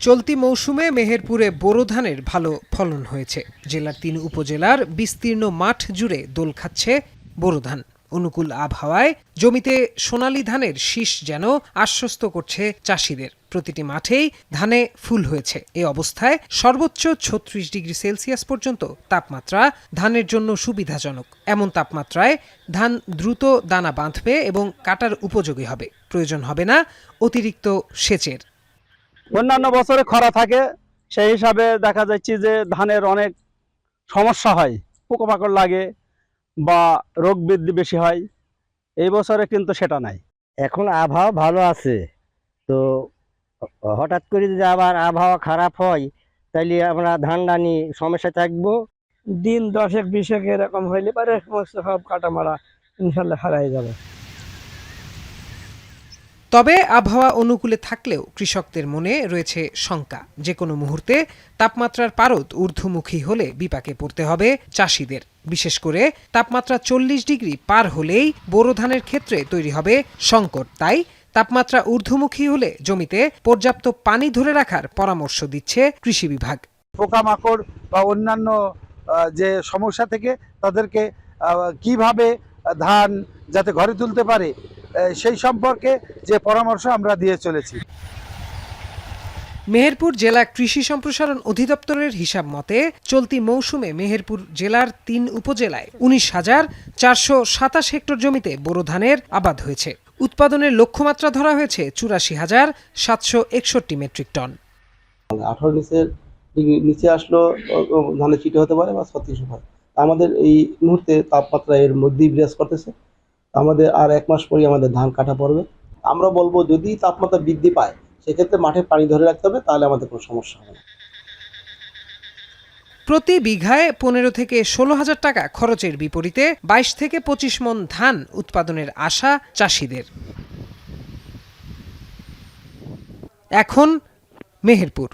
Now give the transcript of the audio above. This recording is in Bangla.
চলতি মৌসুমে মেহেরপুরে বোরো ধানের ভালো ফলন হয়েছে। জেলার ৩ উপজেলার বিস্তীর্ণ মাঠ জুড়ে দোল খাচ্ছে বোরো ধান। অনুকূল আবহাওয়ায় জমিতে সোনালী ধানের শীষ যেন আশ্বস্ত করছে চাষিদের। প্রতিটি মাঠেই ধানে ফুল হয়েছে। এ অবস্থায় সর্বোচ্চ ৩৬ ডিগ্রি সেলসিয়াস পর্যন্ত তাপমাত্রা ধানের জন্য সুবিধাজনক। এমন তাপমাত্রায় ধান দ্রুত দানা বাঁধবে এবং কাটার উপযোগী হবে। প্রয়োজন হবে না অতিরিক্ত সেচের। অন্যান্য বছরে খরা থাকে, সেই হিসাবে দেখা যাচ্ছে যে ধানের অনেক সমস্যা হয়, পোকামাকড় লাগে বা রোগ বৃদ্ধি বেশি হয়। এই বছরে কিন্তু সেটা নাই। এখন আবহাওয়া ভালো আছে, তো হঠাৎ করে যদি আবার আবহাওয়া খারাপ হয় তাইলে আমরা ধান দানি সমস্যা থাকবো। দিন 10-20 এরকম হইলে পারে সমস্ত সব কাটামারা ইনশাল্লাহ হারাই যাবে। তবে আবহাওয়া অনুকূলে থাকলেও কৃষকদের মনে রয়েছে শঙ্কা। যে কোনো মুহূর্তে তাপমাত্রার পারদ ঊর্ধ্বমুখী হলে বিপাকে পড়তে হবে চাষিদের। বিশেষ করে তাপমাত্রা 40 ডিগ্রি পার হলেই বোরো ধানের ক্ষেত্রে তৈরি হবে সংকট। তাই তাপমাত্রা ঊর্ধ্বমুখী হলে জমিতে পর্যাপ্ত পানি ধরে রাখার পরামর্শ দিচ্ছে কৃষি বিভাগ। পোকামাকড় বা অন্যান্য যে সমস্যা থেকে তাদেরকে কিভাবে ধান যাতে ঘরে তুলতে পারে সেই সম্পর্কে যে পরামর্শ আমরা দিয়ে চলেছি। মেহেরপুর জেলা কৃষি সম্প্রসারণ অধিদপ্তরের হিসাব মতে চলতি মৌসুমে মেহেরপুর জেলার ৩ উপজেলায় ১৯,৪২৭ হেক্টর জমিতে বোরো ধানের আবাদ হয়েছে। উৎপাদনের লক্ষ্যমাত্রা ধরা হয়েছে ৮৪,৭৬১ মেট্রিক টন। 18 নিচে আসলো ধানের চিটে হতে পারে বা 36 হয়। আমাদের এই মুহূর্তে তাপমাত্রা এর মধ্যেই বিরাজ করতেছে। আমাদের আর 1 মাস পরেই আমাদের ধান কাটা পড়বে। আমরা বলবো যদি তাপমাত্রা বৃদ্ধি পায় সেক্ষেত্রে মাঠে পানি ধরে রাখতে হবে, তাহলে আমাদের কোনো সমস্যা হবে না। প্রতি বিঘায় ১৫ থেকে ১৬,০০০ টাকা খরচের বিপরীতে ২২ থেকে ২৫ মণ ধান উৎপাদনের আশা চাষিদের। এখন মেহেরপুর।